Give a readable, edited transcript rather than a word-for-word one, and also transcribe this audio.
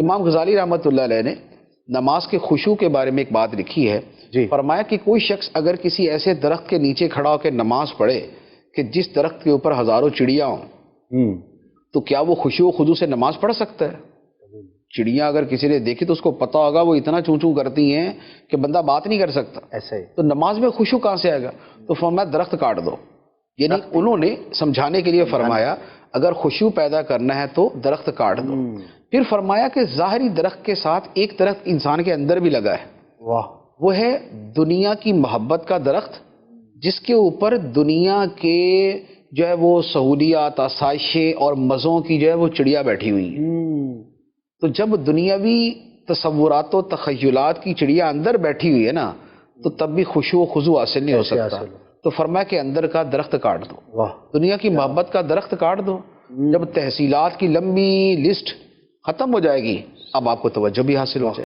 امام غزالی رحمۃ اللہ علیہ نے نماز کے خشوع کے بارے میں ایک بات لکھی ہے. فرمایا کہ کوئی شخص اگر کسی ایسے درخت کے نیچے کھڑا ہو کے نماز پڑھے کہ جس درخت کے اوپر ہزاروں چڑیا ہوں تو کیا وہ خشوع و خضوع سے نماز پڑھ سکتا ہے؟ چڑیاں اگر کسی نے دیکھی تو اس کو پتا ہوگا وہ اتنا چوں چوں کرتی ہیں کہ بندہ بات نہیں کر سکتا. ایسا ہی تو نماز میں خشوع کہاں سے آئے گا؟ تو فرمایا درخت کاٹ دو. یعنی انہوں نے سمجھانے کے لیے فرمایا اگر خشوع پیدا کرنا ہے تو درخت کاٹ دو. پھر فرمایا کہ ظاہری درخت کے ساتھ ایک درخت انسان کے اندر بھی لگا ہے. واہ. وہ ہے دنیا کی محبت کا درخت، جس کے اوپر دنیا کے جو ہے وہ سہولیات، آسائشیں اور مزوں کی جو ہے وہ چڑیا بیٹھی ہوئی ہیں. تو جب دنیاوی تصورات و تخیلات کی چڑیا اندر بیٹھی ہوئی ہے نا تو تب بھی خشوع و خضوع حاصل نہیں ہو سکتا. تو فرمایا کہ اندر کا درخت کاٹ دو، دنیا کی محبت کا درخت کاٹ دو. جب تحصیلات کی لمبی لسٹ ختم ہو جائے گی اب آپ کو توجہ بھی حاصل ہو جائے.